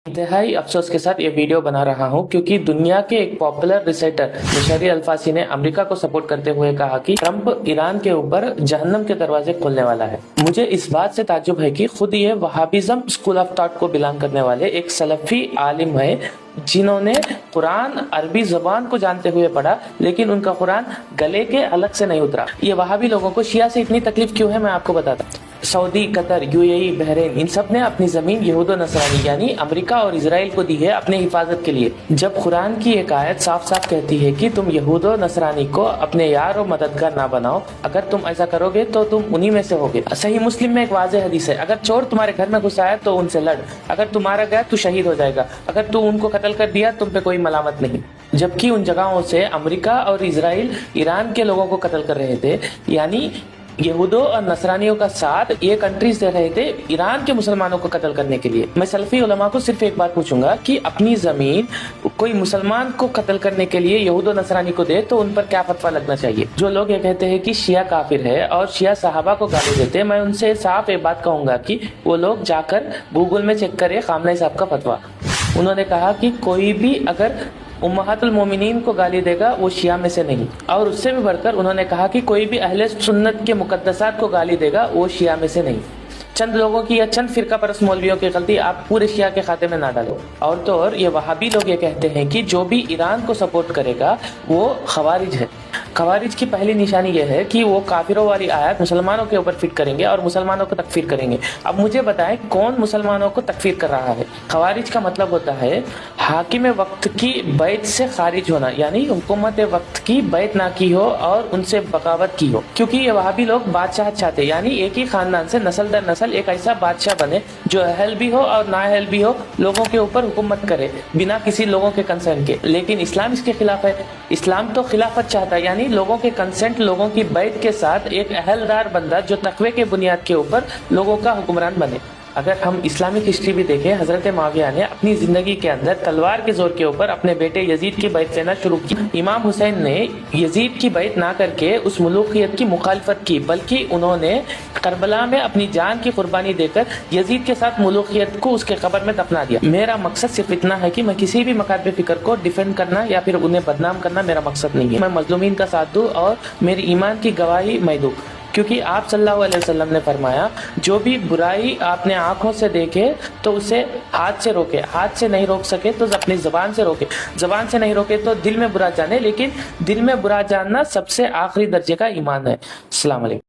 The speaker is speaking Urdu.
انتہائی افسوس کے ساتھ یہ ویڈیو بنا رہا ہوں کیونکہ دنیا کے ایک پاپولر ریسرچر مشاری الفاسی نے امریکہ کو سپورٹ کرتے ہوئے کہا کہ ٹرمپ ایران کے اوپر جہنم کے دروازے کھولنے والا ہے۔ مجھے اس بات سے تعجب ہے کہ خود یہ وہابیزم اسکول آف تھاٹ کو بلانگ کرنے والے ایک سلفی عالم ہے جنہوں نے قرآن عربی زبان کو جانتے ہوئے پڑھا لیکن ان کا قرآن گلے کے الگ سے نہیں اترا۔ یہ وہابی لوگوں کو شیعہ سے اتنی تکلیف کیوں ہے میں آپ کو بتاتا ہوں۔ سعودی، قطر، یو اے ای، بحرین ان سب نے اپنی زمین یہود و نصرانی یعنی امریکہ اور اسرائیل کو دی ہے اپنے حفاظت کے لیے، جب قرآن کی ایک آیت صاف صاف کہتی ہے کہ تم یہود و نصرانی کو اپنے یار و مددگار نہ بناؤ، اگر تم ایسا کرو گے تو تم انہی میں سے ہوگے۔ صحیح مسلم میں ایک واضح حدیث ہے، اگر چور تمہارے گھر میں گھس آیا تو ان سے لڑ، اگر تم مارا گیا تو شہید ہو جائے گا، اگر تو ان کو قتل کر دیا تم پہ کوئی ملامت نہیں۔ جبکہ ان جگہوں سے امریکہ اور اسرائیل ایران کے لوگوں کو قتل کر رہے تھے، یعنی یہودوں اور نصرانیوں کا ساتھ یہ کنٹریز دے رہے تھے ایران کے مسلمانوں کو قتل کرنے کے لیے۔ میں سلفی علماء کو صرف ایک بات پوچھوں گا کہ اپنی زمین کوئی مسلمان کو قتل کرنے کے لیے یہود و نصرانی کو دے تو ان پر کیا فتویٰ لگنا چاہیے؟ جو لوگ یہ کہتے ہیں کہ شیعہ کافر ہے اور شیعہ صحابہ کو گالی دیتے ہیں، میں ان سے صاف ایک بات کہوں گا کہ وہ لوگ جا کر گوگل میں چیک کرے خامنہ صاحب کا فتویٰ۔ انہوں نے کہا کہ کوئی بھی اگر امہات المومنین کو گالی دے گا وہ شیعہ میں سے نہیں، اور اس سے بھی بڑھ کر انہوں نے کہا کہ کوئی بھی اہل سنت کے مقدسات کو گالی دے گا وہ شیعہ میں سے نہیں۔ چند لوگوں کی یا چند فرقہ پرست مولویوں کی غلطی آپ پورے شیعہ کے خاتے میں نہ ڈالو۔ اور تو اور یہ وہابی لوگ یہ کہتے ہیں کہ جو بھی ایران کو سپورٹ کرے گا وہ خوارج ہے۔ خوارج کی پہلی نشانی یہ ہے کہ وہ کافروں والی آیات مسلمانوں کے اوپر فٹ کریں گے اور مسلمانوں کو تکفیر کریں گے۔ اب مجھے بتائیں کون مسلمانوں کو تکفیر کر رہا ہے؟ خوارج کا مطلب ہوتا ہے حاکم وقت کی بیعت سے خارج ہونا، یعنی حکومت وقت کی بیعت نہ کی ہو اور ان سے بغاوت کی ہو۔ کیونکہ یہ وہابی لوگ بادشاہت چاہتے، یعنی ایک ہی خاندان سے نسل در نسل ایک ایسا بادشاہ بنے جو اہل بھی ہو اور نااہل بھی ہو، لوگوں کے اوپر حکومت کرے بنا کسی لوگوں کے کنسرن کے۔ لیکن اسلام اس کے خلاف ہے۔ اسلام تو خلافت چاہتا ہے، یعنی لوگوں کے کنسنٹ، لوگوں کی بیعت کے ساتھ ایک اہلدار بندہ جو تقوی کے بنیاد کے اوپر لوگوں کا حکمران بنے۔ اگر ہم اسلامک ہسٹری بھی دیکھیں، حضرت معاویہ نے اپنی زندگی کے اندر تلوار کے زور کے اوپر اپنے بیٹے یزید کی بیعت لینا شروع کی۔ امام حسین نے یزید کی بیعت نہ کر کے اس ملوکیت کی مخالفت کی، بلکہ انہوں نے کربلا میں اپنی جان کی قربانی دے کر یزید کے ساتھ ملوکیت کو اس کے قبر میں دفنا دیا۔ میرا مقصد صرف اتنا ہے کہ میں کسی بھی مکاتب فکر کو ڈیفینڈ کرنا یا پھر انہیں بدنام کرنا میرا مقصد نہیں ہے۔ میں مظلومین کا ساتھ دوں اور میری ایمان کی گواہی میں دوں، کیونکہ آپ صلی اللہ علیہ وسلم نے فرمایا جو بھی برائی آپ نے آنکھوں سے دیکھے تو اسے ہاتھ سے روکے، ہاتھ سے نہیں روک سکے تو اپنی زبان سے روکے، زبان سے نہیں روکے تو دل میں برا جانے، لیکن دل میں برا جاننا سب سے آخری درجے کا ایمان ہے۔ السلام علیکم۔